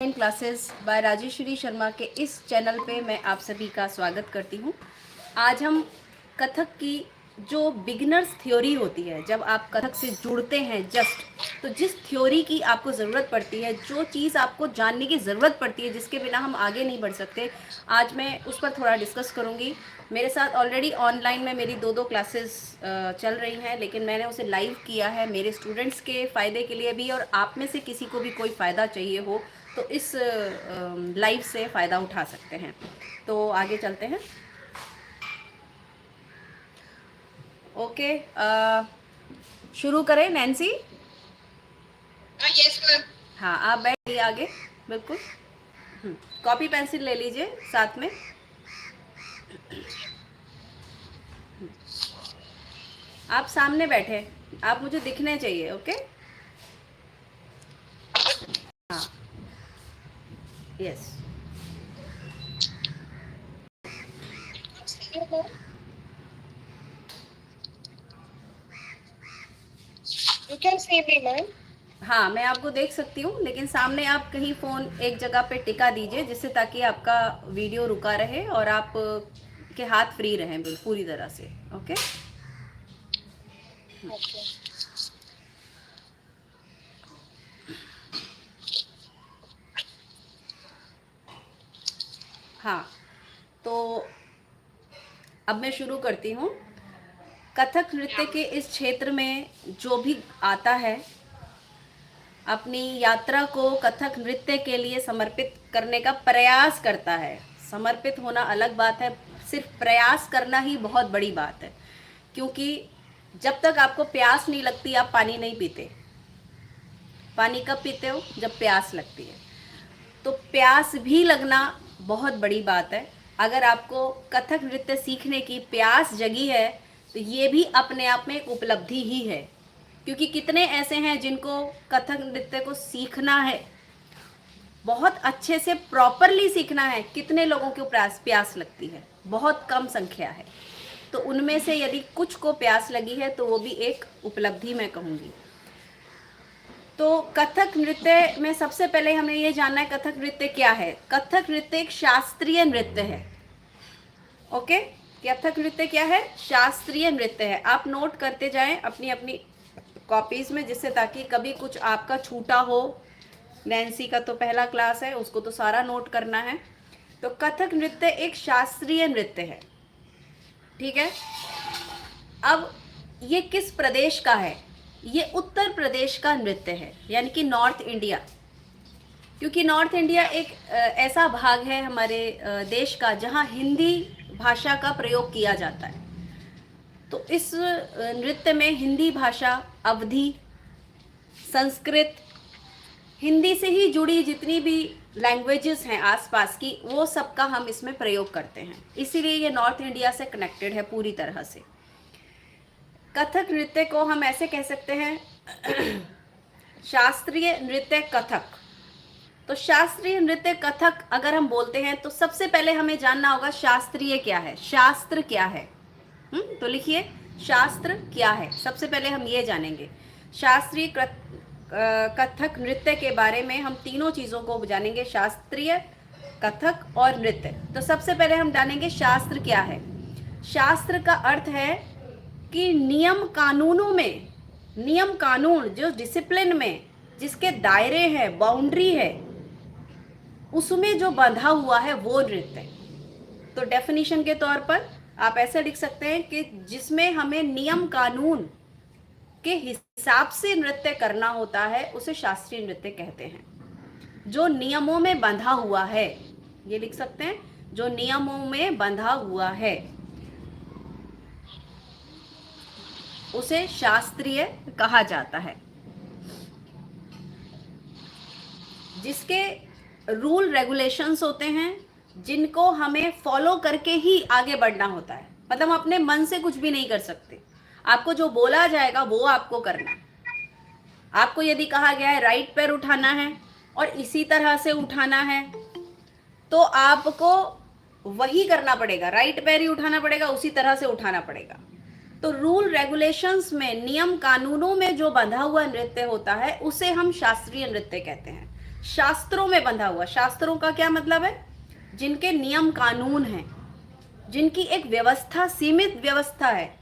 Online classes bye Rajeshwari Sharma के इस channel पे मैं आप सभी का स्वागत करती हूँ। आज हम कथक की जो बिगिनर्स थ्योरी होती है, जब आप कथक से जुड़ते हैं तो जिस थ्योरी की आपको ज़रूरत पड़ती है, जो चीज़ आपको जानने की ज़रूरत पड़ती है, जिसके बिना हम आगे नहीं बढ़ सकते, आज मैं उस पर थोड़ा डिस्कस करूँगी। मेरे साथ ऑलरेडी ऑनलाइन में मेरी दो दो चल रही हैं, लेकिन मैंने उसे लाइव किया है मेरे स्टूडेंट्स के फ़ायदे के लिए भी, और आप में से किसी को भी कोई फ़ायदा चाहिए हो तो इस लाइव से फ़ायदा उठा सकते हैं। तो आगे चलते हैं। ओके, शुरू करें नैन्सी? Yes ma'am. हाँ, आप बैठिए आगे, बिल्कुल। कॉपी पेंसिल ले लीजिए साथ में। आप सामने बैठे, आप मुझे दिखने चाहिए। ओके, हाँ, yes. You can see me, ma'am. हाँ, मैं आपको देख सकती हूँ, लेकिन सामने आप कहीं फ़ोन एक जगह पे टिका दीजिए, जिससे ताकि आपका वीडियो रुका रहे और आप के हाथ फ्री रहें पूरी तरह से। ओके, हाँ, तो अब मैं शुरू करती हूँ। कथक नृत्य के इस क्षेत्र में जो भी आता है, अपनी यात्रा को कथक नृत्य के लिए समर्पित करने का प्रयास करता है। समर्पित होना अलग बात है, सिर्फ प्रयास करना ही बहुत बड़ी बात है, क्योंकि जब तक आपको प्यास नहीं लगती आप पानी नहीं पीते। पानी कब पीते हो? जब प्यास लगती है। तो प्यास भी लगना बहुत बड़ी बात है। अगर आपको कथक नृत्य सीखने की प्यास जगी है तो ये भी अपने आप में एक उपलब्धि ही है, क्योंकि कितने ऐसे हैं जिनको कथक नृत्य को सीखना है, बहुत अच्छे से प्रॉपरली सीखना है, कितने लोगों को प्यास लगती है? बहुत कम संख्या है। तो उनमें से यदि कुछ को प्यास लगी है तो वो भी एक उपलब्धि मैं कहूँगी। तो कथक नृत्य में सबसे पहले हमें ये जानना है कथक नृत्य क्या है। कथक नृत्य एक शास्त्रीय नृत्य है। ओके, कथक नृत्य क्या है? शास्त्रीय नृत्य है। आप नोट करते जाएं अपनी अपनी कॉपीज में, जिससे ताकि कभी कुछ आपका छूटा हो। नैन्सी का तो पहला क्लास है, उसको तो सारा नोट करना है। तो कथक नृत्य एक शास्त्रीय नृत्य है, ठीक है। अब ये किस प्रदेश का है? ये उत्तर प्रदेश का नृत्य है, यानी कि नॉर्थ इंडिया। क्योंकि नॉर्थ इंडिया एक ऐसा भाग है हमारे देश का जहाँ हिंदी भाषा का प्रयोग किया जाता है। तो इस नृत्य में हिंदी भाषा, अवधी, संस्कृत, हिंदी से ही जुड़ी जितनी भी लैंग्वेजेस हैं आसपास की, वो सब का हम इसमें प्रयोग करते हैं। इसीलिए ये नॉर्थ इंडिया से कनेक्टेड है पूरी तरह से। कथक नृत्य को हम ऐसे कह सकते हैं शास्त्रीय नृत्य कथक। तो शास्त्रीय नृत्य कथक अगर हम बोलते हैं तो सबसे पहले हमें जानना होगा शास्त्रीय क्या है, शास्त्र क्या है। तो लिखिए, शास्त्र क्या है, सबसे पहले हम ये जानेंगे। शास्त्रीय कथक नृत्य के बारे में हम तीनों चीज़ों को जानेंगे, शास्त्रीय, कथक और नृत्य। तो सबसे पहले हम जानेंगे शास्त्र क्या है। शास्त्र का अर्थ है कि नियम कानूनों में, नियम कानून जो डिसिप्लिन में, जिसके दायरे हैं, बाउंड्री है, उसमें जो बंधा हुआ है वो नृत्य। तो डेफिनेशन के तौर पर आप ऐसे लिख सकते हैं कि जिसमें हमें नियम कानून के हिसाब से नृत्य करना होता है, उसे शास्त्रीय नृत्य कहते हैं। जो नियमों में बंधा हुआ है, ये लिख सकते हैं, जो नियमों में बंधा हुआ है उसे शास्त्रीय कहा जाता है। जिसके रूल रेगुलेशंस होते हैं, जिनको हमें फॉलो करके ही आगे बढ़ना होता है। मतलब अपने मन से कुछ भी नहीं कर सकते, आपको जो बोला जाएगा वो आपको करना है। आपको यदि कहा गया है राइट पैर उठाना है और इसी तरह से उठाना है, तो आपको वही करना पड़ेगा, राइट पैर ही उठाना पड़ेगा, उसी तरह से उठाना पड़ेगा। तो रूल रेगुलेशंस में, नियम कानूनों में जो बंधा हुआ नृत्य होता है उसे हम शास्त्रीय नृत्य कहते हैं। शास्त्रों में बंधा हुआ। शास्त्रों का क्या मतलब है? जिनके नियम कानून हैं, जिनकी एक व्यवस्था, सीमित व्यवस्था है,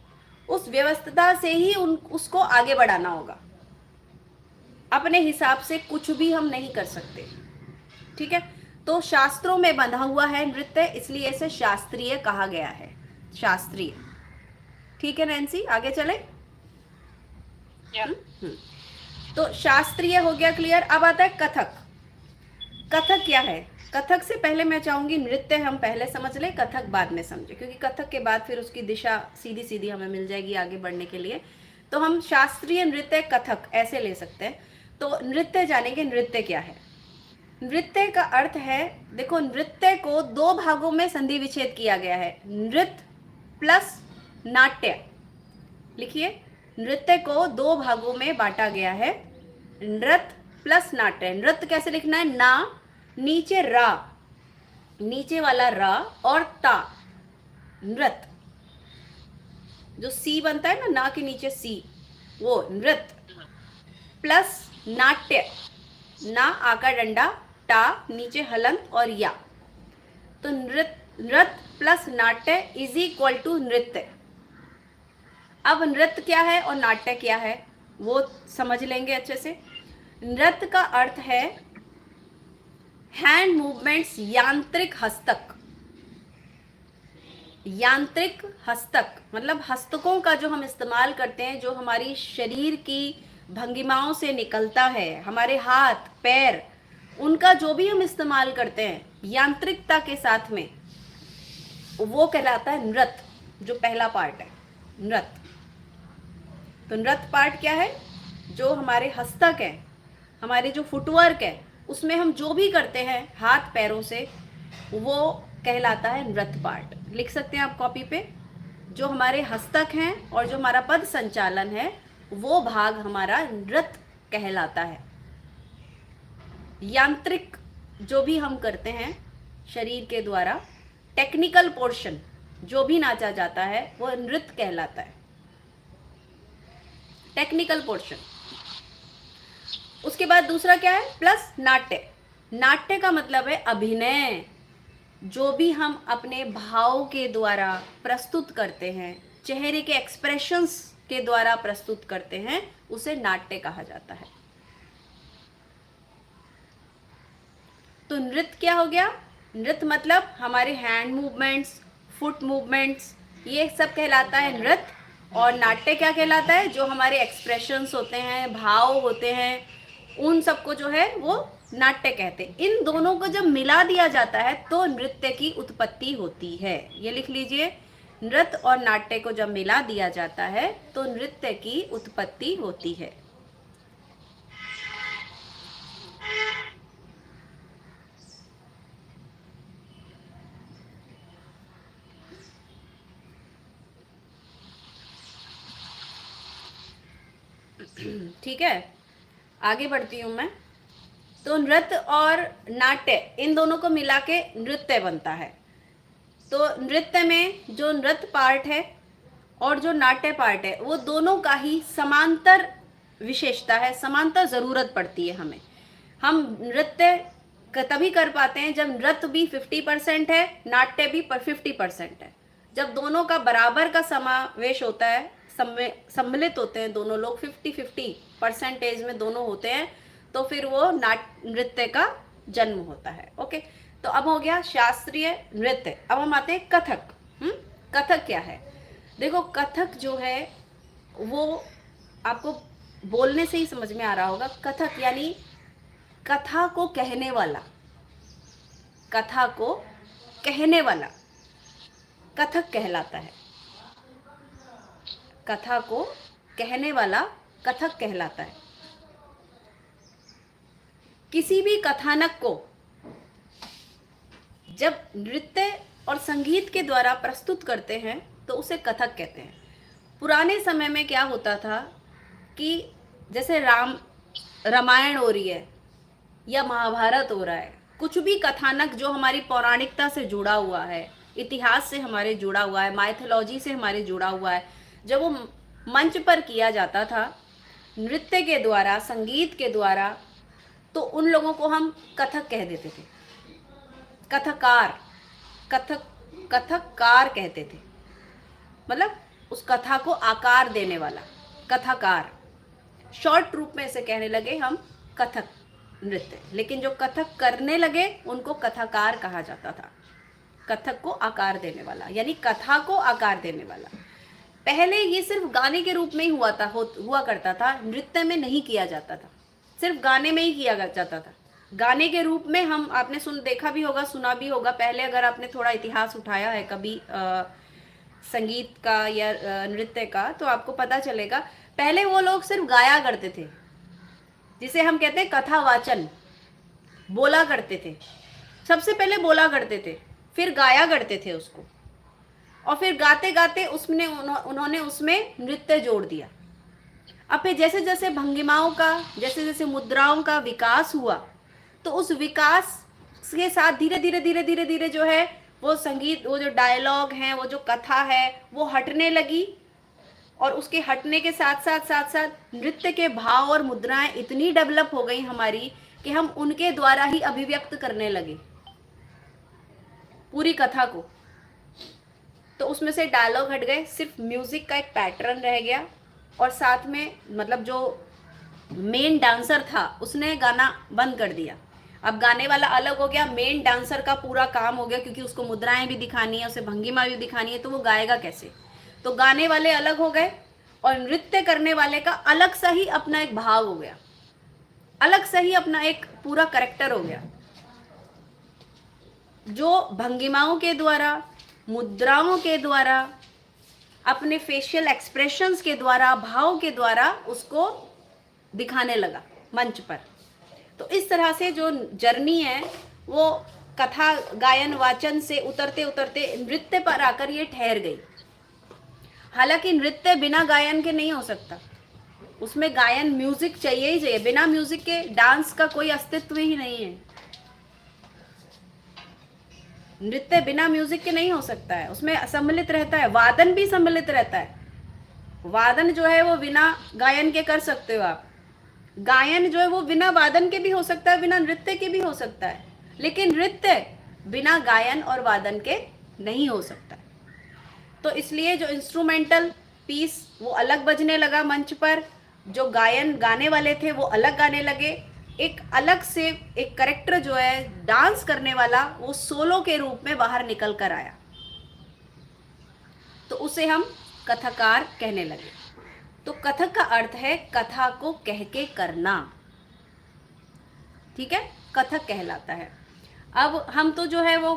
उस व्यवस्था से ही उसको आगे बढ़ाना होगा। अपने हिसाब से कुछ भी हम नहीं कर सकते, ठीक है। तो शास्त्रों में बंधा हुआ है नृत्य, इसलिए इसे शास्त्रीय कहा गया है, शास्त्रीय। ठीक है नैन्सी, आगे चले। Yeah. तो शास्त्रीय हो गया क्लियर। अब आता है कथक। कथक क्या है? कथक से पहले मैं चाहूंगी नृत्य हम पहले समझ लें, कथक बाद में समझे, क्योंकि कथक के बाद फिर उसकी दिशा सीधी सीधी हमें मिल जाएगी आगे बढ़ने के लिए। तो हम शास्त्रीय नृत्य कथक ऐसे ले सकते हैं। तो नृत्य जानेंगे, नृत्य क्या है। नृत्य का अर्थ है, देखो नृत्य को दो भागों में संधि विच्छेद किया गया है, नृत्य प्लस नाट्य। लिखिए, नृत्य को दो भागों में बांटा गया है, नृत्य प्लस नाट्य। नृत्य कैसे लिखना है? ना, नीचे रा, नीचे वाला रा और ता, नृत्य। जो सी बनता है ना के नीचे सी, वो नृत्य प्लस नाट्य, ना आका डंडा, टा नीचे हलंत और या। तो नृत्य प्लस नाट्य इज इक्वल टू नृत्य। अब नृत्य क्या है और नाट्य क्या है वो समझ लेंगे अच्छे से। नृत्य का अर्थ है हैंड मूवमेंट्स, यांत्रिक हस्तक। यांत्रिक हस्तक मतलब हस्तकों का जो हम इस्तेमाल करते हैं, जो हमारी शरीर की भंगिमाओं से निकलता है, हमारे हाथ पैर, उनका जो भी हम इस्तेमाल करते हैं यांत्रिकता के साथ में, वो कहलाता है नृत्य। जो पहला पार्ट है नृत्य। तो नृत्य पार्ट क्या है? जो हमारे हस्तक है, हमारे जो फुटवर्क है, उसमें हम जो भी करते हैं हाथ पैरों से, वो कहलाता है नृत्य पार्ट। लिख सकते हैं आप कॉपी पे। जो हमारे हस्तक हैं और जो हमारा पद संचालन है, वो भाग हमारा नृत्य कहलाता है। यांत्रिक जो भी हम करते हैं शरीर के द्वारा, टेक्निकल पोर्शन जो भी नाचा जाता है, वो नृत्य कहलाता है, टेक्निकल पोर्शन। उसके बाद दूसरा क्या है? प्लस नाट्य। नाट्य का मतलब है अभिनय। जो भी हम अपने भाव के द्वारा प्रस्तुत करते हैं, चेहरे के एक्सप्रेशंस के द्वारा प्रस्तुत करते हैं, उसे नाट्य कहा जाता है। तो नृत्य क्या हो गया? नृत्य मतलब हमारे हैंड मूवमेंट्स, फुट मूवमेंट्स, ये सब कहलाता है नृत्य। और नाट्य क्या कहलाता है? जो हमारे एक्सप्रेशंस होते हैं, भाव होते हैं, उन सबको जो है वो नाट्य कहते हैं। इन दोनों को जब मिला दिया जाता है तो नृत्य की उत्पत्ति होती है। ये लिख लीजिए, नृत्य और नाट्य को जब मिला दिया जाता है तो नृत्य की उत्पत्ति होती है। ठीक है, आगे बढ़ती हूं मैं। तो नृत्य और नाट्य, इन दोनों को मिला के नृत्य बनता है। तो नृत्य में जो नृत्य पार्ट है और जो नाट्य पार्ट है, वो दोनों का ही समांतर विशेषता है, समांतर ज़रूरत पड़ती है हमें। हम नृत्य तभी कर पाते हैं जब नृत्य भी 50% है, नाट्य भी 50% है। जब दोनों का बराबर का समावेश होता है, सम्मिलित होते हैं दोनों लोग, 50-50% में दोनों होते हैं, तो फिर वो नृत्य का जन्म होता है। ओके, तो अब हो गया शास्त्रीय नृत्य। अब हम आते हैं कथक। कथक क्या है? देखो कथक जो है वो आपको बोलने से ही समझ में आ रहा होगा। कथक यानी कथा को कहने वाला, कथा को कहने वाला कथक कहलाता है। कथा को कहने वाला कथक कहलाता है। किसी भी कथानक को जब नृत्य और संगीत के द्वारा प्रस्तुत करते हैं तो उसे कथक कहते हैं। पुराने समय में क्या होता था कि जैसे रामायण हो रही है या महाभारत हो रहा है, कुछ भी कथानक जो हमारी पौराणिकता से जुड़ा हुआ है, इतिहास से हमारे जुड़ा हुआ है, माइथोलॉजी से हमारे जुड़ा हुआ है, जब वो मंच पर किया जाता था नृत्य के द्वारा, संगीत के द्वारा, तो उन लोगों को हम कथक कह देते थे, कथकार, कथककार कहते थे, मतलब उस कथा को आकार देने वाला, कथाकार। शॉर्ट रूप में इसे कहने लगे हम कथक नृत्य, लेकिन जो कथक करने लगे उनको कथाकार कहा जाता था। कथक को आकार देने वाला यानी कथा को आकार देने वाला। पहले ये सिर्फ गाने के रूप में ही हुआ करता था, नृत्य में नहीं किया जाता था, सिर्फ गाने में ही किया जाता था। गाने के रूप में हम आपने देखा भी होगा, सुना भी होगा। पहले अगर आपने थोड़ा इतिहास उठाया है कभी संगीत का या नृत्य का, तो आपको पता चलेगा पहले वो लोग सिर्फ गाया करते थे, जिसे हम कहते हैं कथावाचन, बोला करते थे। सबसे पहले बोला करते थे, फिर गाया करते थे उसको, और फिर गाते गाते उसमें उन्होंने उसमें नृत्य जोड़ दिया। अब फिर जैसे जैसे भंगिमाओं का, जैसे जैसे मुद्राओं का विकास हुआ, तो उस विकास के साथ धीरे धीरे धीरे धीरे धीरे जो है वो संगीत, वो जो डायलॉग हैं, वो जो कथा है, वो हटने लगी। और उसके हटने के साथ साथ नृत्य के भाव और मुद्राएं इतनी डेवलप हो गई हमारी कि हम उनके द्वारा ही अभिव्यक्त करने लगे पूरी कथा को। तो उसमें से डायलॉग हट गए, सिर्फ म्यूजिक का एक पैटर्न रह गया, और साथ में मतलब जो मेन डांसर था उसने गाना बंद कर दिया। अब गाने वाला अलग हो गया, मेन डांसर का पूरा काम हो गया, क्योंकि उसको मुद्राएं भी दिखानी है, उसे भंगिमा भी दिखानी है, तो वो गाएगा कैसे। तो गाने वाले अलग हो गए और नृत्य करने वाले का अलग सा ही अपना एक भाव हो गया, अलग सा ही अपना एक पूरा कैरेक्टर हो गया, जो भंगिमाओं के द्वारा, मुद्राओं के द्वारा, अपने फेशियल एक्सप्रेशंस के द्वारा, भाव के द्वारा उसको दिखाने लगा मंच पर। तो इस तरह से जो जर्नी है वो कथा गायन वाचन से उतरते उतरते नृत्य पर आकर ये ठहर गई। हालांकि नृत्य बिना गायन के नहीं हो सकता, उसमें गायन, म्यूजिक चाहिए ही चाहिए। बिना म्यूजिक के डांस का कोई अस्तित्व ही नहीं है। नृत्य बिना म्यूजिक के नहीं हो सकता है, उसमें सम्मिलित रहता है, वादन भी सम्मिलित रहता है। वादन जो है वो बिना गायन के कर सकते हो आप, गायन जो है वो बिना वादन के भी हो सकता है, बिना नृत्य के भी हो सकता है, लेकिन नृत्य बिना गायन और वादन के नहीं हो सकता। तो इसलिए जो इंस्ट्रूमेंटल पीस वो अलग बजने लगा मंच पर, जो गायन गाने वाले थे वो अलग गाने लगे, एक अलग से एक कैरेक्टर जो है डांस करने वाला वो सोलो के रूप में बाहर निकल कर आया, तो उसे हम कथाकार कहने लगे। तो कथक का अर्थ है कथा को कह के करना, ठीक है, कथक कहलाता है। अब हम तो जो है वो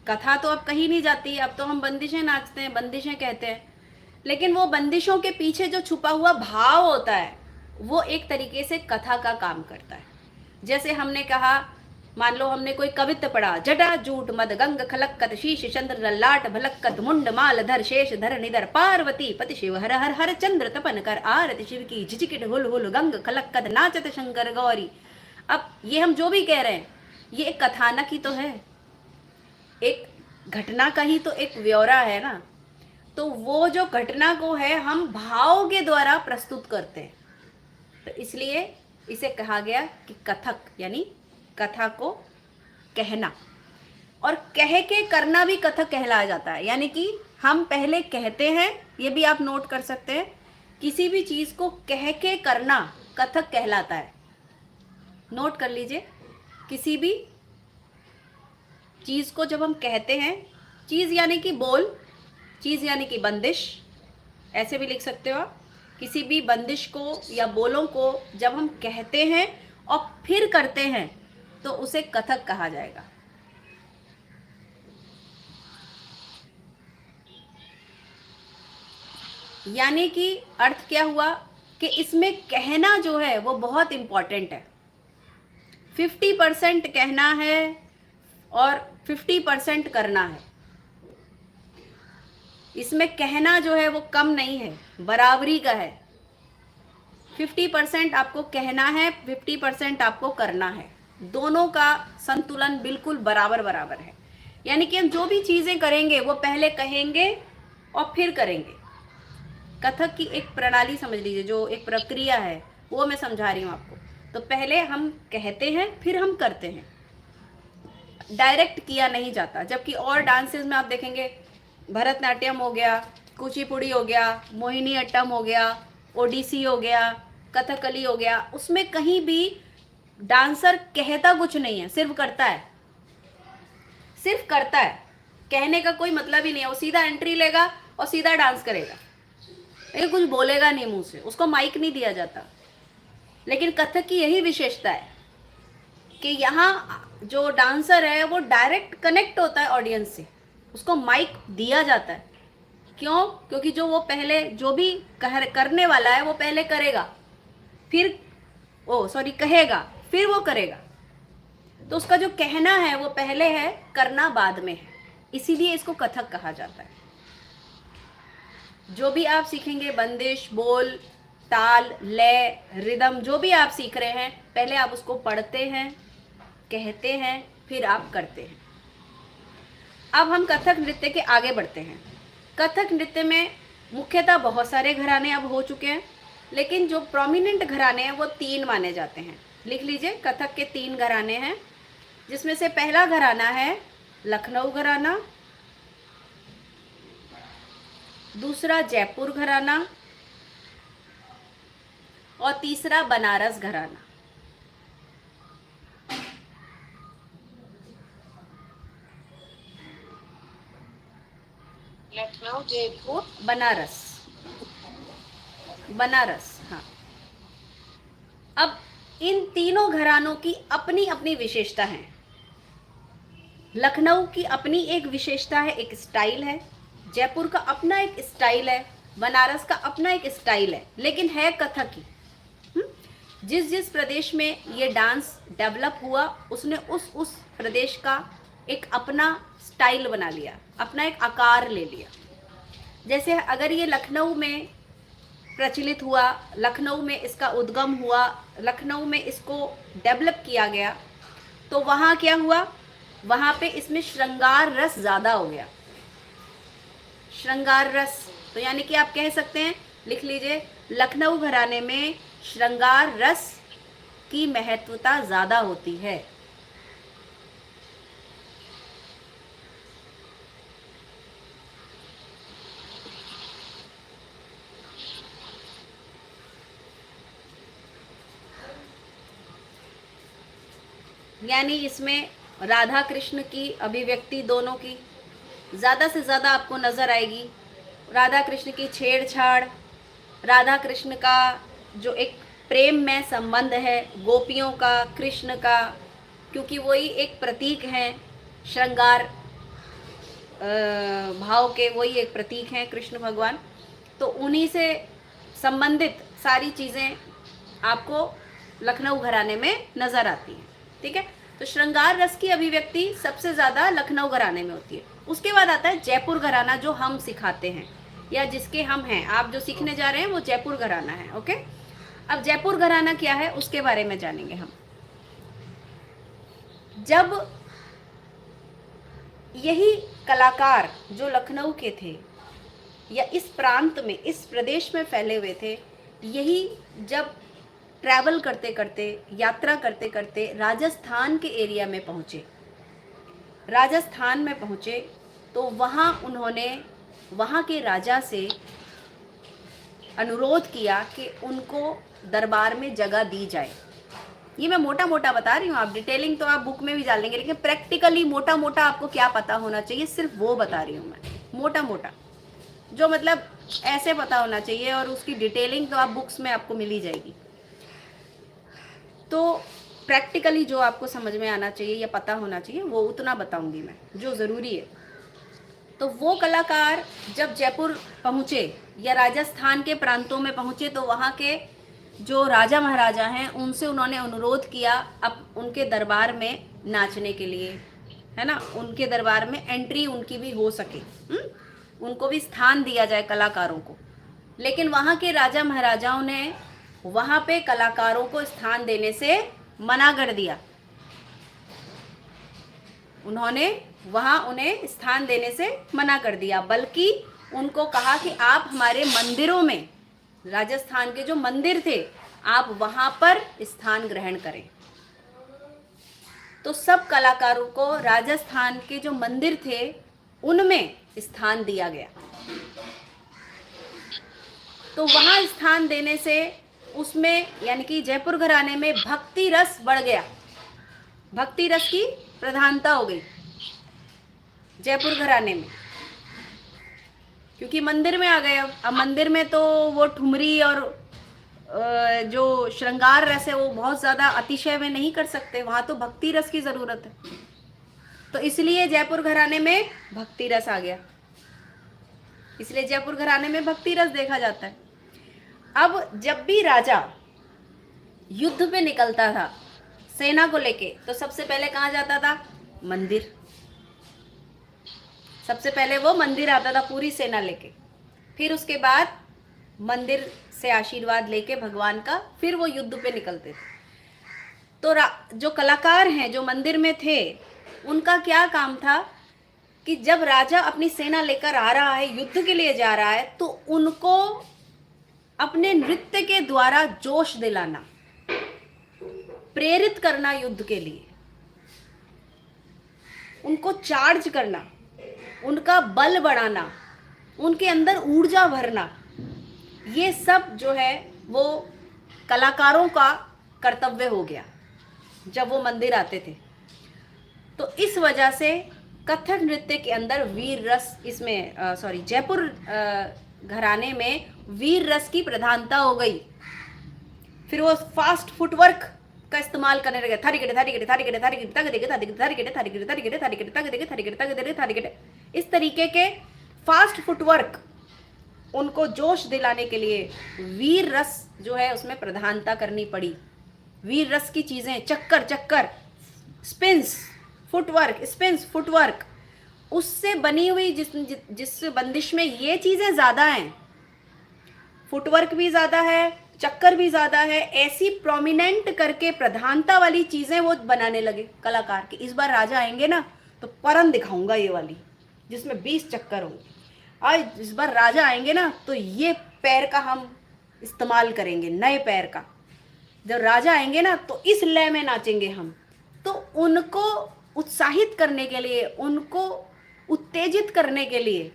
कथा तो अब कहीं नहीं जाती, अब तो हम बंदिशें नाचते हैं, बंदिशें कहते हैं, लेकिन वो बंदिशों के पीछे जो छुपा हुआ भाव होता है वो एक तरीके से कथा का काम करता है। जैसे हमने कहा, मान लो हमने कोई कवित्त पढ़ा, जटा जूट मद गंग खलक्कत शीश चंद्र ललाट भलक्कत मुंड माल धर शेष धर निधर पार्वती पति शिव हर हर हर चंद्र तपन कर आरती शिव की झिझकिट हुल हुल गंग खलक्कत नाचत शंकर गौरी। अब ये हम जो भी कह रहे हैं ये एक कथानक ही तो है, एक घटना का ही तो एक ब्यौरा है ना। तो वो जो घटना को है हम भाव के द्वारा प्रस्तुत करते हैं, तो इसलिए इसे कहा गया कि कथक, यानी कथा को कहना। और कह के करना भी कथक कहलाया जाता है, यानी कि हम पहले कहते हैं, ये भी आप नोट कर सकते हैं, किसी भी चीज को कह के करना कथक कहलाता है। नोट कर लीजिए, किसी भी चीज को जब हम कहते हैं, चीज यानी कि बोल, चीज यानी कि बंदिश, ऐसे भी लिख सकते हो आप। किसी भी बंदिश को या बोलों को जब हम कहते हैं और फिर करते हैं तो उसे कथक कहा जाएगा। यानी कि अर्थ क्या हुआ कि इसमें कहना जो है वो बहुत इंपॉर्टेंट है। 50% कहना है और 50% करना है। इसमें कहना जो है वो कम नहीं है, बराबरी का है। 50% आपको कहना है, 50% आपको करना है, दोनों का संतुलन बिल्कुल बराबर बराबर है। यानी कि हम जो भी चीज़ें करेंगे वो पहले कहेंगे और फिर करेंगे। कथक की एक प्रणाली समझ लीजिए, जो एक प्रक्रिया है वो मैं समझा रही हूँ आपको। तो पहले हम कहते हैं फिर हम करते हैं, डायरेक्ट किया नहीं जाता। जबकि और डांसेस में आप देखेंगे, भरतनाट्यम हो गया, कुचिपुड़ी हो गया, मोहिनी अट्टम हो गया, ओडिसी हो गया, कथकली हो गया, उसमें कहीं भी डांसर कहता कुछ नहीं है, सिर्फ करता है, सिर्फ करता है। कहने का कोई मतलब ही नहीं है, वो सीधा एंट्री लेगा और सीधा डांस करेगा, लेकिन कुछ बोलेगा नहीं मुंह से, उसको माइक नहीं दिया जाता। लेकिन कथक की यही विशेषता है कि यहाँ जो डांसर है वो डायरेक्ट कनेक्ट होता है ऑडियंस से, उसको माइक दिया जाता है। क्यों? क्योंकि जो वो पहले जो भी करने वाला है वो पहले करेगा, फिर कहेगा, फिर वो करेगा। तो उसका जो कहना है वो पहले है, करना बाद में है, इसीलिए इसको कथक कहा जाता है। जो भी आप सीखेंगे, बंदिश, बोल, ताल, लय, रिदम, जो भी आप सीख रहे हैं, पहले आप उसको पढ़ते हैं, कहते हैं, फिर आप करते हैं। अब हम कथक नृत्य के आगे बढ़ते हैं। कथक नृत्य में मुख्यतः बहुत सारे घराने अब हो चुके हैं, लेकिन जो प्रोमिनेंट घराने हैं वो 3 माने जाते हैं। लिख लीजिए, कथक के 3 घराने हैं, जिसमें से पहला घराना है लखनऊ घराना, दूसरा जयपुर घराना और तीसरा बनारस घराना। लखनऊ, जयपुर, बनारस, बनारस, हाँ। अब इन तीनों घरानों की अपनी अपनी विशेषता है। लखनऊ की अपनी एक विशेषता है, एक स्टाइल है, जयपुर का अपना एक स्टाइल है, बनारस का अपना एक स्टाइल है, लेकिन है कथक ही। जिस जिस प्रदेश में ये डांस डेवलप हुआ, उसने उस प्रदेश का एक अपना स्टाइल बना लिया, अपना एक आकार ले लिया। जैसे अगर ये लखनऊ में प्रचलित हुआ, लखनऊ में इसका उद्गम हुआ, लखनऊ में इसको डेवलप किया गया, तो वहाँ क्या हुआ, वहाँ पे इसमें श्रृंगार रस ज़्यादा हो गया। श्रृंगार रस, तो यानी कि आप कह सकते हैं, लिख लीजिए, लखनऊ घराने में श्रृंगार रस की महत्वता ज़्यादा होती है। यानी इसमें राधा कृष्ण की अभिव्यक्ति दोनों की ज़्यादा से ज़्यादा आपको नज़र आएगी। राधा कृष्ण की छेड़छाड़, राधा कृष्ण का जो एक प्रेम में संबंध है, गोपियों का, कृष्ण का, क्योंकि वही एक प्रतीक हैं श्रृंगार भाव के, वही एक प्रतीक हैं कृष्ण भगवान। तो उन्हीं से संबंधित सारी चीज़ें आपको लखनऊ घराने में नज़र आती हैं। ठीक है, तो श्रृंगार रस की अभिव्यक्ति सबसे ज़्यादा लखनऊ घराने में होती है। उसके बाद आता है जयपुर घराना, जो हम सिखाते हैं या जिसके हम हैं। आप जो सीखने जा रहे हैं वो जयपुर घराना है। ओके, अब जयपुर घराना क्या है उसके बारे में जानेंगे हम। जब यही कलाकार जो लखनऊ के थे या इस प्रांत में, इस प्रदेश में फैले हुए थे, यही जब ट्रैवल करते करते, यात्रा करते करते राजस्थान के एरिया में पहुँचे, राजस्थान में पहुँचे, तो वहाँ उन्होंने वहाँ के राजा से अनुरोध किया कि उनको दरबार में जगह दी जाए। ये मैं मोटा मोटा बता रही हूँ, आप डिटेलिंग तो आप बुक में भी डाल देंगे, लेकिन प्रैक्टिकली मोटा मोटा आपको क्या पता होना चाहिए, सिर्फ वो बता रही हूँ मैं, मोटा मोटा, जो मतलब ऐसे पता होना चाहिए, और उसकी डिटेलिंग तो आप बुक्स में आपको मिल ही जाएगी। तो प्रैक्टिकली जो आपको समझ में आना चाहिए या पता होना चाहिए वो उतना बताऊंगी मैं, जो ज़रूरी है। तो वो कलाकार जब जयपुर पहुँचे या राजस्थान के प्रांतों में पहुँचे, तो वहाँ के जो राजा महाराजा हैं उनसे उन्होंने अनुरोध किया अब उनके दरबार में नाचने के लिए, है ना, उनके दरबार में एंट्री उनकी भी हो सके, उनको भी स्थान दिया जाए कलाकारों को। लेकिन वहाँ के राजा महाराजाओं ने वहाँ पे कलाकारों को स्थान देने से मना कर दिया। उन्होंने वहाँ उन्हें स्थान देने से मना कर दिया, बल्कि उनको कहा कि आप हमारे मंदिरों में, राजस्थान के जो मंदिर थे आप वहां पर स्थान ग्रहण करें। तो सब कलाकारों को राजस्थान के जो मंदिर थे उनमें स्थान दिया गया। तो वहां स्थान देने से उसमें यानी कि जयपुर घराने में भक्ति रस बढ़ गया, भक्ति रस की प्रधानता हो गई जयपुर घराने में, क्योंकि मंदिर में आ गए। अब मंदिर में तो वो ठुमरी और जो श्रृंगार रस है वो बहुत ज़्यादा अतिशय में नहीं कर सकते, वहाँ तो भक्ति रस की ज़रूरत है। तो इसलिए जयपुर घराने में भक्ति रस आ गया, इसलिए जयपुर घराने में भक्ति रस देखा जाता है। अब जब भी राजा युद्ध पे निकलता था सेना को लेके, तो सबसे पहले कहाँ जाता था? मंदिर। सबसे पहले वो मंदिर आता था पूरी सेना लेके, फिर उसके बाद मंदिर से आशीर्वाद लेके भगवान का, फिर वो युद्ध पे निकलते थे। तो जो कलाकार हैं जो मंदिर में थे, उनका क्या काम था कि जब राजा अपनी सेना लेकर आ रहा है, युद्ध के लिए जा रहा है, तो उनको अपने नृत्य के द्वारा जोश दिलाना, प्रेरित करना युद्ध के लिए, उनको चार्ज करना, उनका बल बढ़ाना, उनके अंदर ऊर्जा भरना, ये सब जो है वो कलाकारों का कर्तव्य हो गया जब वो मंदिर आते थे। तो इस वजह से कथक नृत्य के अंदर वीर रस, इसमें जयपुर घराने में वीर रस की प्रधानता हो गई। फिर वो फास्ट फुटवर्क का इस्तेमाल करने लगे, थारिकेटे थारिकेटे थारिकेटे थारिकेटे तग देगे थारिकेटे थारिकेटे थारिकेटे थारिकेटे थारिकेटे तग देगे थारिकेटे तग देगे थारिकेटे, इस तरीके के फास्ट फुटवर्क उनको जोश दिलाने के लिए वीर रस जो है उसमें प्रधानता करनी पड़ी। वीर रस की चीजें, चक्कर चक्कर, स्पिन्स फुटवर्क, स्पिन्स फुटवर्क, उससे बनी हुई जिस बंदिश में ये चीजें ज्यादा हैं, फुटवर्क भी ज्यादा है, चक्कर भी ज्यादा है, ऐसी प्रोमिनेंट करके प्रधानता वाली चीजें वो बनाने लगे कलाकार के। इस बार राजा आएंगे ना तो परन दिखाऊंगा ये वाली जिसमें 20 चक्कर होंगे, आज इस बार राजा आएंगे ना तो ये पैर का हम इस्तेमाल करेंगे, नए पैर का। जब राजा आएंगे ना तो इस लय में नाचेंगे हम। तो उनको उत्साहित करने के लिए, उनको उत्तेजित करने के लिए,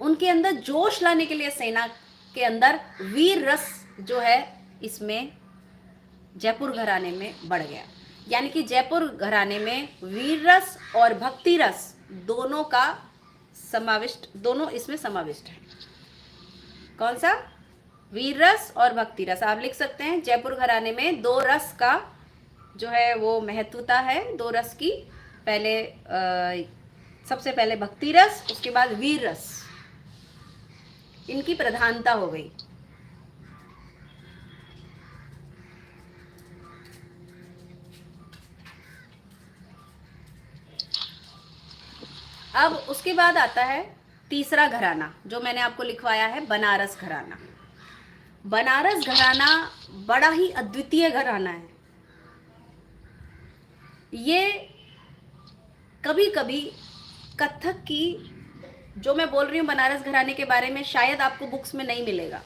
उनके अंदर जोश लाने के लिए सेना के अंदर वीर रस जो है इसमें जयपुर घराने में बढ़ गया। यानी कि जयपुर घराने में वीर रस और भक्ति रस दोनों का समाविष्ट, दोनों इसमें समाविष्ट है। कौन सा? वीर रस और भक्ति रस। आप लिख सकते हैं जयपुर घराने में दो रस का जो है वो महत्वता है, दो रस की। पहले सबसे पहले भक्ति रस, उसके बाद वीर रस, इनकी प्रधानता हो गई। अब उसके बाद आता है तीसरा घराना जो मैंने आपको लिखवाया है, बनारस घराना। बनारस घराना बड़ा ही अद्वितीय घराना है। ये कभी कभी कथक की, जो मैं बोल रही हूँ बनारस घराने के बारे में, शायद आपको बुक्स में नहीं मिलेगा,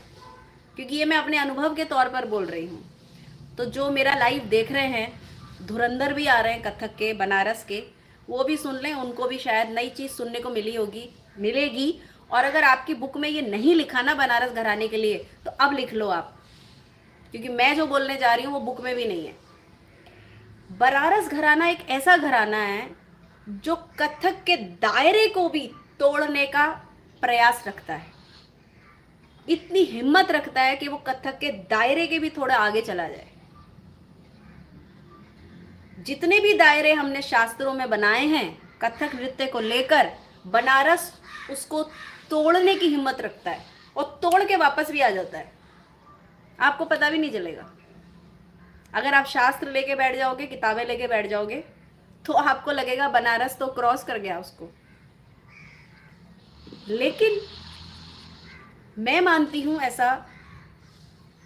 क्योंकि ये मैं अपने अनुभव के तौर पर बोल रही हूँ। तो जो मेरा लाइव देख रहे हैं, धुरंधर भी आ रहे हैं कथक के, बनारस के, वो भी सुन लें, उनको भी शायद नई चीज़ सुनने को मिलेगी। और अगर आपकी बुक में ये नहीं लिखा ना बनारस घराने के लिए, तो अब लिख लो आप, क्योंकि मैं जो बोलने जा रही हूँ वो बुक में भी नहीं है। बनारस घराना एक ऐसा घराना है जो कथक के दायरे को भी तोड़ने का प्रयास रखता है, इतनी हिम्मत रखता है कि वो कथक के दायरे के भी थोड़ा आगे चला जाए। जितने भी दायरे हमने शास्त्रों में बनाए हैं कथक नृत्य को लेकर, बनारस उसको तोड़ने की हिम्मत रखता है और तोड़ के वापस भी आ जाता है। आपको पता भी नहीं चलेगा। अगर आप शास्त्र लेके बैठ जाओगे, किताबें लेके बैठ जाओगे, तो आपको लगेगा बनारस तो क्रॉस कर गया उसको। लेकिन मैं मानती हूं ऐसा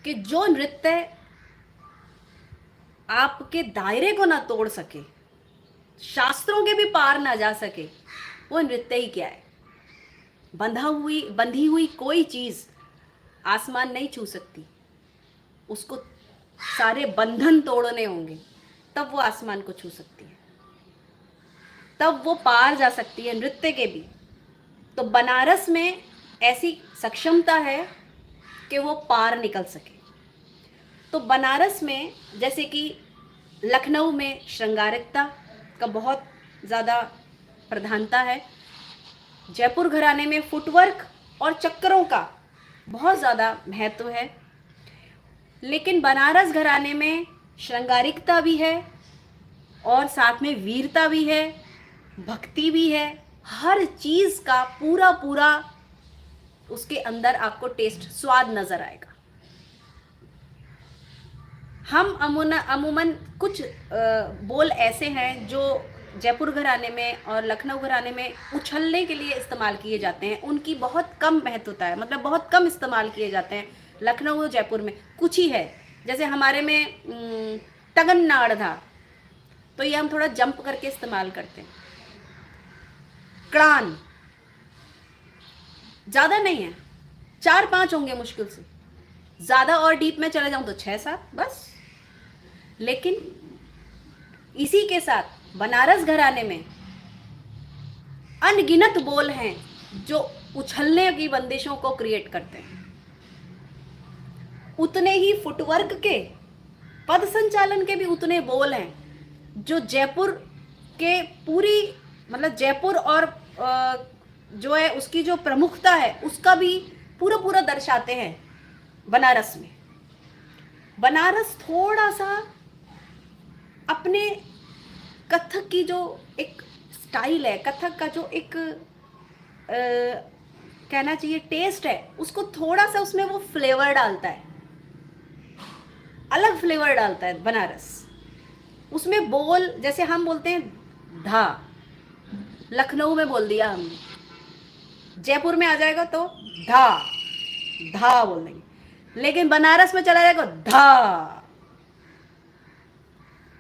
कि जो नृत्य आपके दायरे को ना तोड़ सके, शास्त्रों के भी पार ना जा सके, वो नृत्य ही क्या है। बंधी हुई कोई चीज आसमान नहीं छू सकती, उसको सारे बंधन तोड़ने होंगे, तब वो आसमान को छू सकती है, तब वो पार जा सकती है नृत्य के भी। तो बनारस में ऐसी सक्षमता है कि वो पार निकल सके। तो बनारस में जैसे कि लखनऊ में श्रृंगारिकता का बहुत ज़्यादा प्रधानता है, जयपुर घराने में फुटवर्क और चक्करों का बहुत ज़्यादा महत्व है, लेकिन बनारस घराने में श्रृंगारिकता भी है और साथ में वीरता भी है, भक्ति भी है, हर चीज़ का पूरा पूरा उसके अंदर आपको टेस्ट स्वाद नज़र आएगा। हम अमूमन कुछ बोल ऐसे हैं जो जयपुर घराने में और लखनऊ घराने में उछलने के लिए इस्तेमाल किए जाते हैं, उनकी बहुत कम महत्वता है, मतलब बहुत कम इस्तेमाल किए जाते हैं। लखनऊ और जयपुर में कुछ ही है, जैसे हमारे में तगन नाड़ था, तो ये हम थोड़ा जंप करके इस्तेमाल करते हैं। क्रान ज़्यादा नहीं है, 4-5 होंगे मुश्किल से, ज़्यादा और डीप में चले जाऊं तो 6-7 बस। लेकिन इसी के साथ बनारस घराने में अनगिनत बोल हैं जो उछलने की बंदिशों को क्रिएट करते हैं। उतने ही फुटवर्क के, पद संचालन के भी उतने बोल हैं जो जयपुर के पूरी, मतलब जयपुर और जो है उसकी जो प्रमुखता है उसका भी पूरा पूरा दर्शाते हैं बनारस में। बनारस थोड़ा सा अपने कथक की जो एक स्टाइल है, कथक का जो एक कहना चाहिए टेस्ट है, उसको थोड़ा सा उसमें वो फ्लेवर डालता है, अलग फ्लेवर डालता है बनारस। उसमें बोल, जैसे हम बोलते हैं धा, लखनऊ में बोल दिया हमने, जयपुर में आ जाएगा तो धा धा बोल देंगे, लेकिन बनारस में चला जाएगा धा,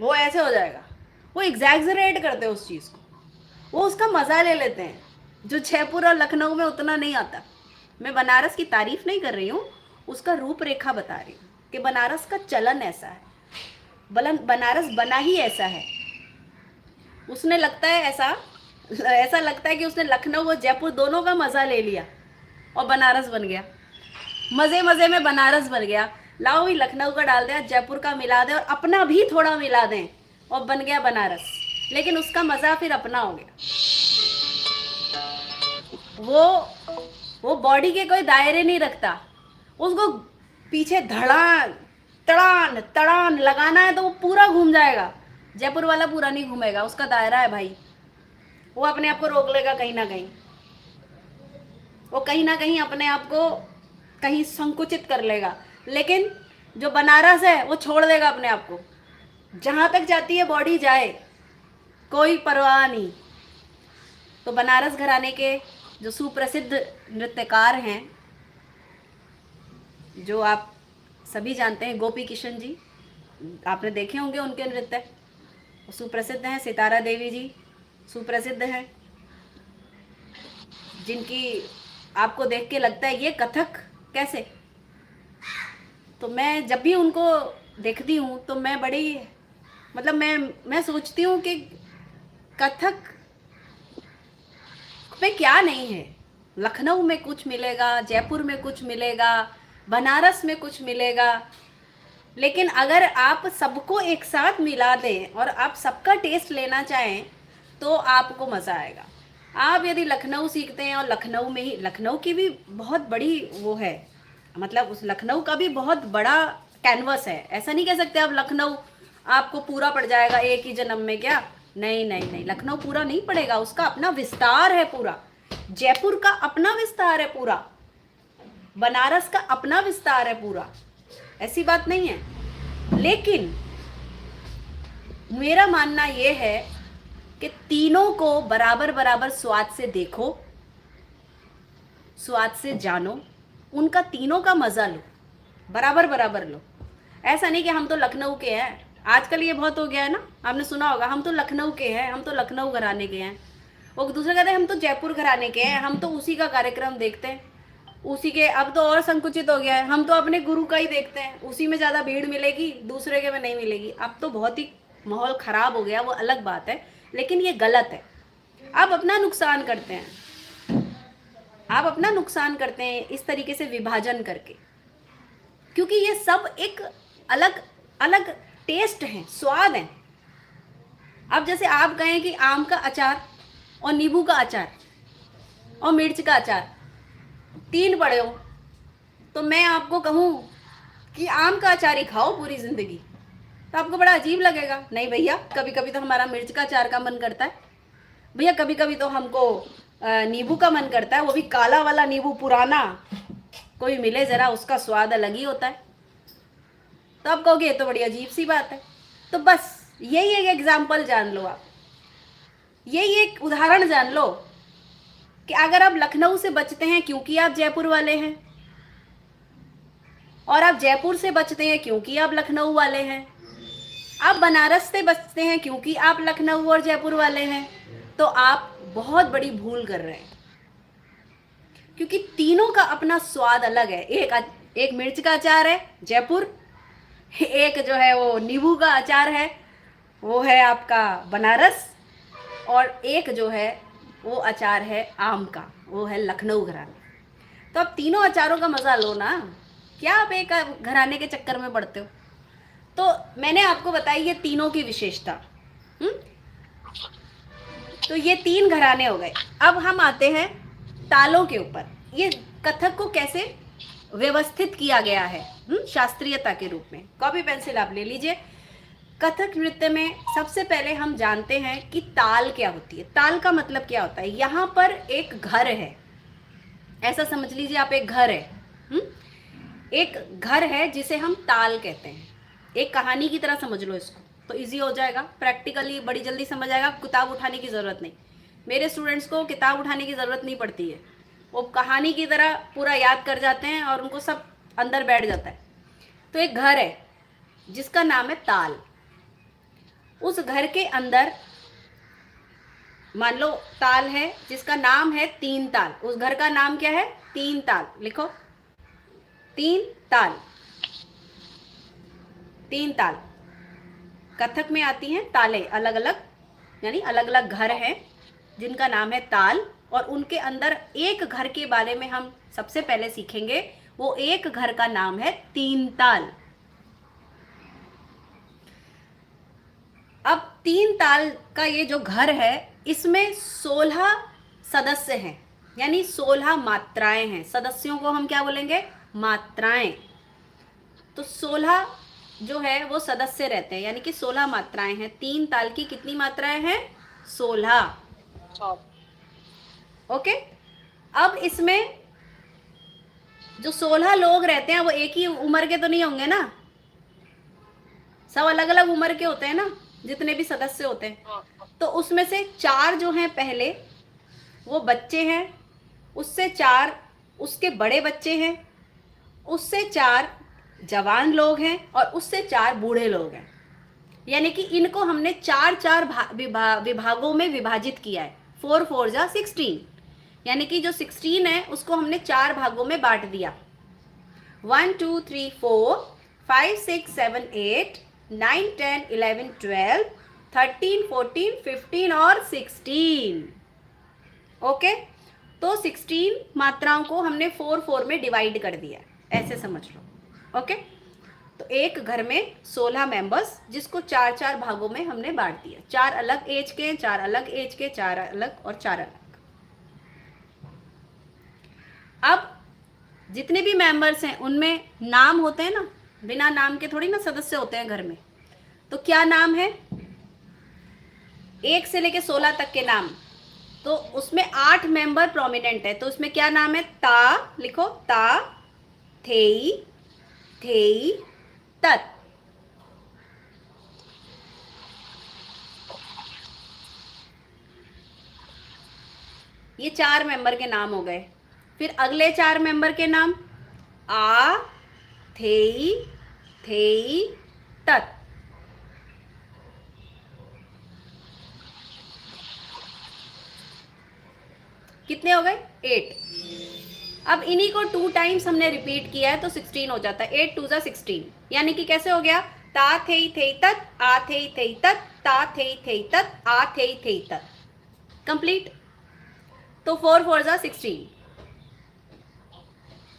वो ऐसे हो जाएगा। वो एग्जैगजरेट करते हैं उस चीज़ को, वो उसका मज़ा ले लेते हैं, जो जयपुर और लखनऊ में उतना नहीं आता। मैं बनारस की तारीफ नहीं कर रही हूँ, उसका रूपरेखा बता रही हूँ कि बनारस का चलन ऐसा है, बनारस बना ही ऐसा है। उसने लगता है ऐसा लगता है कि उसने लखनऊ और जयपुर दोनों का मज़ा ले लिया और बनारस बन गया, मज़े मज़े में बनारस बन गया। लाओ भी लखनऊ का डाल दें, जयपुर का मिला दें और अपना भी थोड़ा मिला दें और बन गया बनारस, लेकिन उसका मज़ा फिर अपना हो गया। वो बॉडी के कोई दायरे नहीं रखता, उसको पीछे धड़ान तड़ान तड़ान लगाना है तो वो पूरा घूम जाएगा। जयपुर वाला पूरा नहीं घूमेगा, उसका दायरा है भाई, वो अपने आप को रोक लेगा कहीं ना कहीं, वो कहीं ना कहीं अपने आप को कहीं संकुचित कर लेगा। लेकिन जो बनारस है वो छोड़ देगा अपने आप को, जहाँ तक जाती है बॉडी जाए, कोई परवाह नहीं। तो बनारस घराने के जो सुप्रसिद्ध नृत्यकार हैं, जो आप सभी जानते हैं, गोपी किशन जी, आपने देखे होंगे उनके नृत्य, सुप्रसिद्ध हैं। सितारा देवी जी सुप्रसिद्ध हैं, जिनकी आपको देख के लगता है ये कथक कैसे। तो मैं जब भी उनको देखती हूँ तो मैं बड़ी, मतलब मैं सोचती हूँ कि कथक में क्या नहीं है। लखनऊ में कुछ मिलेगा, जयपुर में कुछ मिलेगा, बनारस में कुछ मिलेगा, लेकिन अगर आप सबको एक साथ मिला दें और आप सबका टेस्ट लेना चाहें तो आपको मज़ा आएगा। आप यदि लखनऊ सीखते हैं और लखनऊ में ही, लखनऊ की भी बहुत बड़ी वो है, मतलब उस लखनऊ का भी बहुत बड़ा कैनवस है। ऐसा नहीं कह सकते आप लखनऊ आपको पूरा पड़ जाएगा एक ही जन्म में, क्या? नहीं नहीं नहीं, लखनऊ पूरा नहीं पड़ेगा, उसका अपना विस्तार है पूरा। जयपुर का अपना विस्तार है पूरा, बनारस का अपना विस्तार है पूरा, ऐसी बात नहीं है। लेकिन मेरा मानना ये है कि तीनों को बराबर बराबर स्वाद से देखो, स्वाद से जानो, उनका तीनों का मज़ा लो, बराबर बराबर लो। ऐसा नहीं कि हम तो लखनऊ के हैं, आजकल ये बहुत हो गया है ना, आपने सुना होगा, हम तो लखनऊ के हैं, हम तो लखनऊ घराने के हैं। वो दूसरे कहते हैं हम तो जयपुर घराने के हैं, हम तो उसी का कार्यक्रम देखते हैं। उसी के अब तो और संकुचित हो गया है, हम तो अपने गुरु का ही देखते हैं, उसी में ज़्यादा भीड़ मिलेगी, दूसरे के में नहीं मिलेगी। अब तो बहुत ही माहौल ख़राब हो गया, वो अलग बात है, लेकिन ये गलत है। आप अपना नुकसान करते हैं, आप अपना नुकसान करते हैं इस तरीके से विभाजन करके, क्योंकि ये सब एक अलग अलग टेस्ट है, स्वाद है। अब जैसे आप कहें कि आम का अचार और नींबू का अचार और मिर्च का अचार तीन पड़े हो, तो मैं आपको कहूँ कि आम का अचार ही खाओ पूरी ज़िंदगी, तो आपको बड़ा अजीब लगेगा। नहीं भैया, कभी कभी तो हमारा मिर्च का अचार का मन करता है, भैया कभी कभी तो हमको नींबू का मन करता है, वो भी काला वाला नींबू पुराना कोई मिले ज़रा, उसका स्वाद अलग ही होता है। तो आप कहोगे ये तो बड़ी अजीब सी बात है। तो बस यही एक एग्जाम्पल जान लो, आप यही एक उदाहरण जान लो कि अगर आप लखनऊ से बचते हैं क्योंकि आप जयपुर वाले हैं, और आप जयपुर से बचते हैं क्योंकि आप लखनऊ वाले हैं, आप बनारस से बचते हैं क्योंकि आप लखनऊ और जयपुर वाले हैं, तो आप बहुत बड़ी भूल कर रहे हैं, क्योंकि तीनों का अपना स्वाद अलग है। एक मिर्च का अचार है जयपुर, एक जो है वो नींबू का अचार है, वो है आपका बनारस, और एक जो है वो अचार है आम का, वो है लखनऊ घराने। तो आप तीनों अचारों का मज़ा लो ना, क्या आप एक घराने के चक्कर में पड़ते हो। तो मैंने आपको बताई ये तीनों की विशेषता। तो ये तीन घराने हो गए। अब हम आते हैं तालों के ऊपर, ये कथक को कैसे व्यवस्थित किया गया है शास्त्रीयता के रूप में। कॉपी पेंसिल आप ले लीजिए। कथक नृत्य में सबसे पहले हम जानते हैं कि ताल क्या होती है। ताल का मतलब क्या होता है, यहाँ पर एक घर है, ऐसा समझ लीजिए आप, एक घर है, एक घर है जिसे हम ताल कहते हैं। एक कहानी की तरह समझ लो इसको, तो इजी हो जाएगा, प्रैक्टिकली बड़ी जल्दी समझ आएगा, किताब उठाने की ज़रूरत नहीं। मेरे स्टूडेंट्स को किताब उठाने की ज़रूरत नहीं पड़ती है, वो कहानी की तरह पूरा याद कर जाते हैं और उनको सब अंदर बैठ जाता है। तो एक घर है जिसका नाम है ताल। उस घर के अंदर मान लो ताल है जिसका नाम है तीन ताल, उस घर का नाम क्या है, तीन ताल। लिखो, तीन ताल। तीन ताल कथक में आती हैं तालें अलग अलग, यानी अलग अलग घर हैं जिनका नाम है ताल, और उनके अंदर एक घर के बारे में हम सबसे पहले सीखेंगे। वो एक घर का नाम है तीन ताल। अब तीन ताल का ये जो घर है, इसमें 16 सदस्य हैं, यानी 16 मात्राएं हैं। सदस्यों को हम क्या बोलेंगे, मात्राएं। तो 16 जो है वो सदस्य रहते हैं, यानी कि 16 मात्राएं हैं। तीन ताल की कितनी मात्राएं हैं, 16। ओके। अब इसमें जो 16 लोग रहते हैं वो एक ही उम्र के तो नहीं होंगे ना, सब अलग अलग उम्र के होते हैं ना, जितने भी सदस्य होते हैं। तो उसमें से 4 जो हैं पहले वो बच्चे हैं, उससे 4 उसके बड़े बच्चे हैं, उससे 4 जवान लोग हैं, और उससे 4 बूढ़े लोग हैं। यानी कि इनको हमने 4 विभागों में विभाजित किया है। 4 4 जा 16, यानी कि जो 16 है उसको हमने 4 भागों में बांट दिया। 1 2 3 4 5 6 7 8 9 10 11 12 13 14 15 और 16। ओके, तो 16 मात्राओं को हमने 4 4 में डिवाइड कर दिया, ऐसे समझ लो। ओके, तो एक घर में 16 मेंबर्स, जिसको 4 4 भागों में हमने बांट दिया। 4 अलग एज के, 4 अलग एज के, 4 अलग और 4 अलग। अब जितने भी मेंबर्स हैं उनमें नाम होते हैं ना, बिना नाम के थोड़ी ना सदस्य होते हैं घर में। तो क्या नाम है, 1 से लेके 16 तक के नाम। तो उसमें 8 मेंबर प्रोमिनेंट है, तो उसमें क्या नाम है, ता। लिखो, ता, थेई, थेई, तत। ये 4 मेंबर के नाम हो गए। फिर अगले 4 मेंबर के नाम, आ, थेई, थेई, तत। कितने हो गए, 8। अब इन्हीं को 2 टाइम्स हमने रिपीट किया है तो 16 हो जाता है। 8 2 जा 16, यानी कि कैसे हो गया, ता थे तत आ थे तत ता थे तत आ थे तत, कंप्लीट। तो 4 4 जा 16,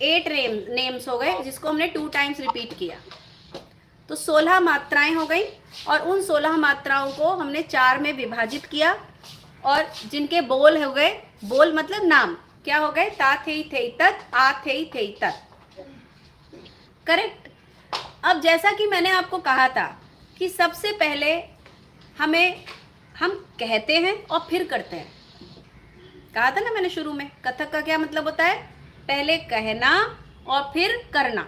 8 नेम्स हो गए जिसको हमने 2 टाइम्स रिपीट किया। तो 16 मात्राएं हो गई और उन 16 मात्राओं को हमने 4 में विभाजित किया और जिनके बोल हो गए, बोल मतलब नाम, क्या हो गए, ता थे तत आ थे तत, करेक्ट। अब जैसा कि मैंने आपको कहा था कि सबसे पहले हम कहते हैं और फिर करते हैं, कहा था ना मैंने शुरू में, कथक का क्या मतलब होता है, पहले कहना और फिर करना।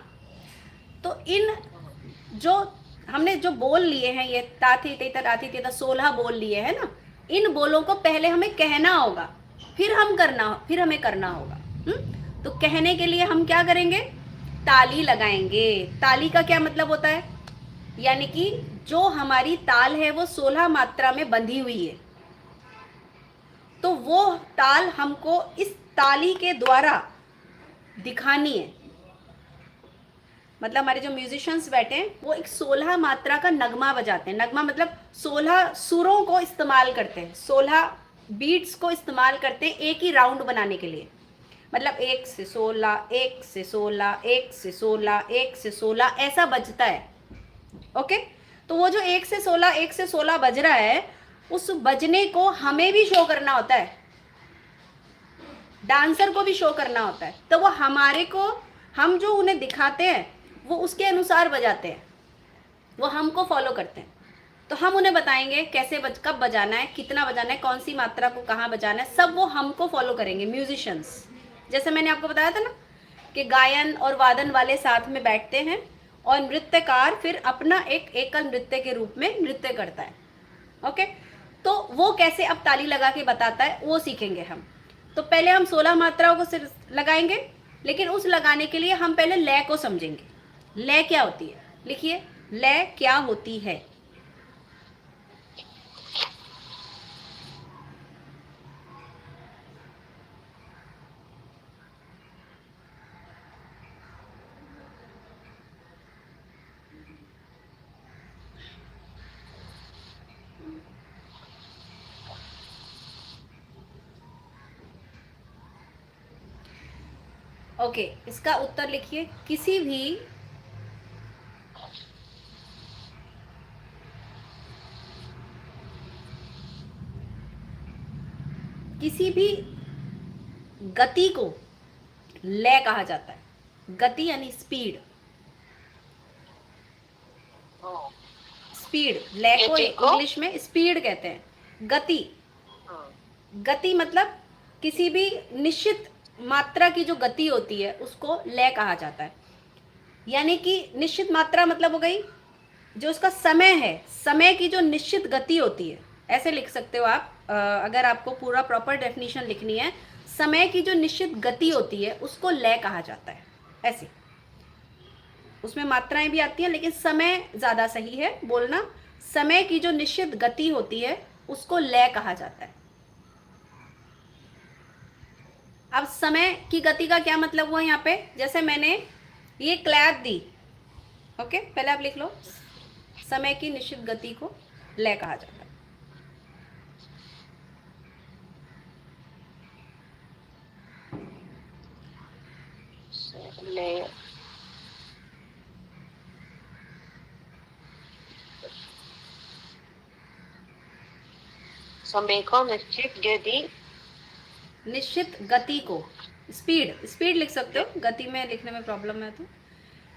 तो इन जो हमने जो बोल लिए हैं, ये ताथी तेतर आथी तेतर 16 बोल लिए हैं ना, इन बोलों को पहले हमें कहना होगा, फिर हमें करना होगा। तो कहने के लिए हम क्या करेंगे, ताली लगाएंगे। ताली का क्या मतलब होता है, यानी कि जो हमारी ताल है वो 16 मात्रा में बंधी हुई है, तो वो ताल हमको इस ताली के द्वारा दिखानी है। मतलब हमारे जो म्यूजिशियंस बैठे हैं वो एक 16 मात्रा का नगमा बजाते हैं। नगमा मतलब 16 सुरों को इस्तेमाल करते हैं, 16 बीट्स को इस्तेमाल करते हैं एक ही राउंड बनाने के लिए। मतलब 1 से 16, 1 से 16, 1 से 16, 1 से 16 ऐसा बजता है। ओके, तो वो जो 1 से 16, 1 से 16 बज रहा है, उस बजने को हमें भी शो करना होता है, डांसर को भी शो करना होता है। तो वो हम जो उन्हें दिखाते हैं वो उसके अनुसार बजाते हैं, वो हमको फॉलो करते हैं। तो हम उन्हें बताएंगे कैसे कब बजाना है, कितना बजाना है, कौन सी मात्रा को कहाँ बजाना है, सब वो हमको फॉलो करेंगे म्यूजिशियंस। जैसे मैंने आपको बताया था ना कि गायन और वादन वाले साथ में बैठते हैं और नृत्यकार फिर अपना एक एकल नृत्य के रूप में नृत्य करता है। ओके, तो वो कैसे अब ताली लगा के बताता है वो सीखेंगे हम। तो पहले हम 16 मात्राओं को सिर्फ लगाएंगे, लेकिन उस लगाने के लिए हम पहले लय को समझेंगे। लय क्या होती है, लिखिए, लय क्या होती है। ओके, इसका उत्तर लिखिए, किसी भी गति को लय कहा जाता है। गति यानी स्पीड, स्पीड, लय को इंग्लिश में स्पीड कहते हैं। गति मतलब किसी भी निश्चित मात्रा की जो गति होती है उसको लय कहा जाता है। यानी कि निश्चित मात्रा मतलब हो गई जो उसका समय है, समय की जो निश्चित गति होती है, ऐसे लिख सकते हो आप। अगर आपको पूरा प्रॉपर डेफिनेशन लिखनी है, समय की जो निश्चित गति होती है उसको लय कहा जाता है। ऐसे उसमें मात्राएं भी आती हैं, लेकिन समय ज़्यादा सही है बोलना। समय की जो निश्चित गति होती है उसको लय कहा जाता है। अब समय की गति का क्या मतलब हुआ यहाँ पे, जैसे मैंने ये क्लैप दी, ओके, पहले आप लिख लो, समय की निश्चित गति को लय कहा जाता है। लय, समय को निश्चित गति, निश्चित गति को, स्पीड लिख सकते हो, गति में लिखने में प्रॉब्लम है तो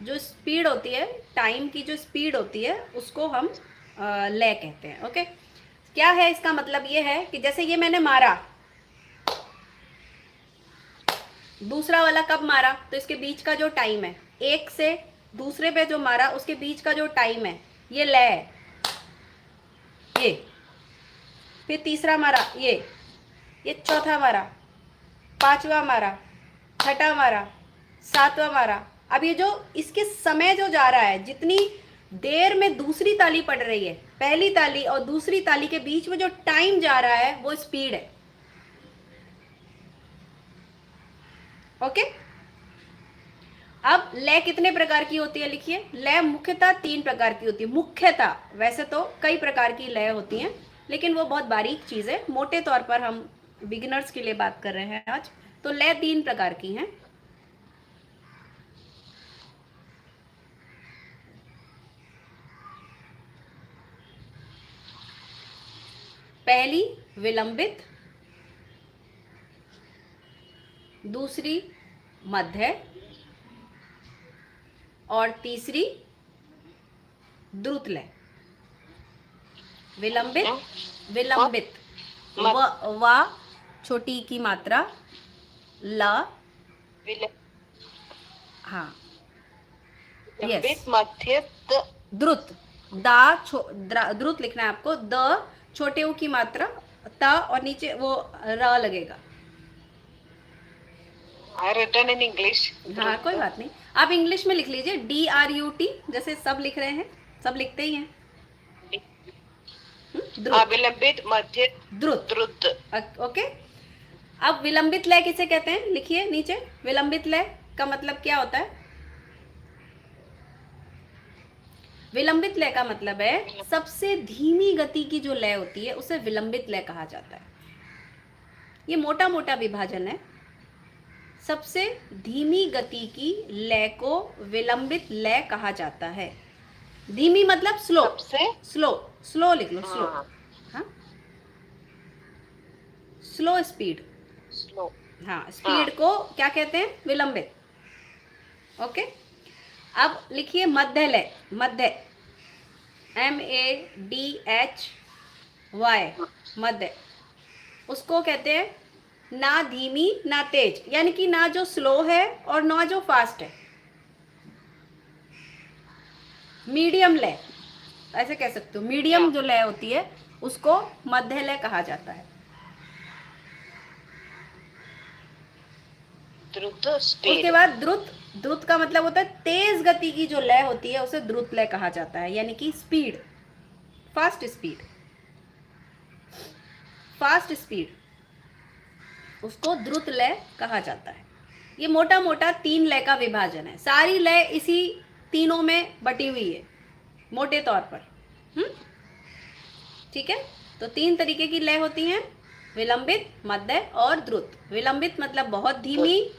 जो स्पीड होती है, टाइम की जो स्पीड होती है उसको हम लय कहते हैं। ओके, क्या है इसका मतलब, ये है कि जैसे ये मैंने मारा, दूसरा वाला कब मारा, तो इसके बीच का जो टाइम है, एक से दूसरे पे जो मारा उसके बीच का जो टाइम है, ये लय है। ये फिर तीसरा मारा, ये चौथा मारा, पांचवा मारा, छठा मारा, सातवां मारा। अब ये जो इसके समय जो जा रहा है, जितनी देर में दूसरी ताली पड़ रही है, पहली ताली और दूसरी ताली के बीच में जो टाइम जा रहा है वो स्पीड है। ओके, अब लय कितने प्रकार की होती है लिखिए। लय मुख्यतः 3 प्रकार की होती है। मुख्यतः, वैसे तो कई प्रकार की लय होती हैं, लेकिन वो बहुत बारीक चीज़ है। मोटे तौर पर हम बिगिनर्स के लिए बात कर रहे हैं आज। तो लय 3 प्रकार की हैं। पहली विलंबित, दूसरी मध्य और तीसरी द्रुत लय। विलंबित, विलंबित, व छोटी की मात्रा, ल, हाँ, विलंबित, मध्य, द्रुत, द्रुत लिखना है आपको। द छोटे ऊ की मात्रा, त और नीचे वो र लगेगा। Written in English. हाँ कोई बात नहीं, आप इंग्लिश में लिख लीजिए DRUT, जैसे सब लिख रहे हैं, सब लिखते ही हैं। द्रुत, विलंबित, मध्य, द्रुत, द्रुत। ओके। अब विलंबित लय किसे कहते हैं लिखिए नीचे। विलंबित लय का मतलब क्या होता है? विलंबित लय का मतलब है सबसे धीमी गति की जो लय होती है उसे विलंबित लय कहा जाता है। ये मोटा मोटा विभाजन है। सबसे धीमी गति की लय को विलंबित लय कहा जाता है। धीमी मतलब स्लो, स्लो, स्लो लिख लो, स्लो। हाँ, स्लो स्पीड, स्लो, हाँ, स्पीड को क्या कहते हैं? विलंबित। ओके। अब लिखिए मध्य लय। मध्य, MADHY, मध्य। उसको कहते हैं ना धीमी ना तेज, यानी कि ना जो स्लो है और ना जो फास्ट है। मीडियम लय, ऐसे कह सकते हो। मीडियम जो लय होती है उसको मध्य लय कहा जाता है। द्रुत, उसके बाद द्रुत। द्रुत का मतलब होता है तेज गति की जो लय होती है उसे द्रुत लय कहा जाता है, यानी कि speed, fast speed, fast speed, उसको द्रुत लय कहा जाता है। ये मोटा मोटा 3 लय का विभाजन है। सारी लय इसी तीनों में बटी हुई है मोटे तौर पर। ठीक है, तो 3 तरीके की लय होती हैं, विलंबित, मध्य और द्रुत। विलंबित मतलब बहुत धीमी,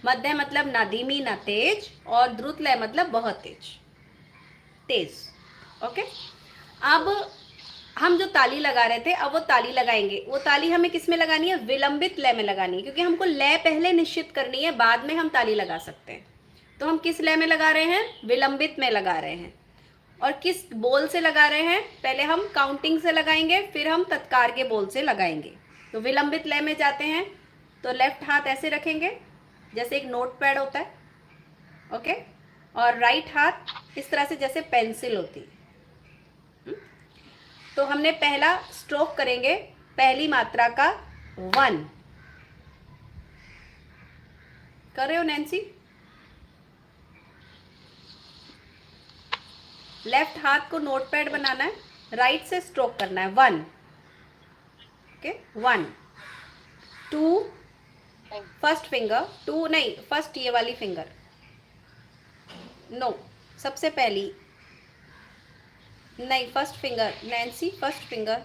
मध्य मतलब ना धीमी ना तेज, और द्रुत लय मतलब बहुत तेज, तेज। ओके। अब हम जो ताली लगा रहे थे, अब वो ताली लगाएंगे। वो ताली हमें किस में लगानी है? विलंबित लय में लगानी है, क्योंकि हमको लय पहले निश्चित करनी है, बाद में हम ताली लगा सकते हैं। तो हम किस लय में लगा रहे हैं? विलंबित में लगा रहे हैं। और किस बोल से लगा रहे हैं? पहले हम काउंटिंग से लगाएंगे, फिर हम तत्कार के बोल से लगाएंगे। तो विलंबित लय में जाते हैं तो लेफ्ट हाथ ऐसे रखेंगे जैसे एक नोट पैड होता है, ओके, और राइट हाथ इस तरह से जैसे पेंसिल होती है। तो हमने पहला स्ट्रोक करेंगे पहली मात्रा का 1। कर रहे हो नैन्सी? लेफ्ट हाथ को नोटपैड बनाना है, राइट से स्ट्रोक करना है 1, ओके, 1 2, फर्स्ट फिंगर 2 नहीं, फर्स्ट ये वाली फिंगर, नो, सबसे पहली नहीं, first finger Nancy, first finger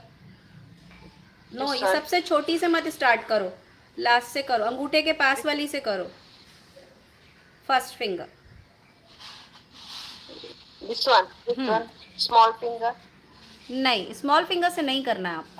no, ये सबसे छोटी से मत स्टार्ट करो, लास्ट से करो, अंगूठे के पास वाली से करो, first finger. This one, small finger. नहीं, स्मॉल फिंगर से नहीं करना है आपको।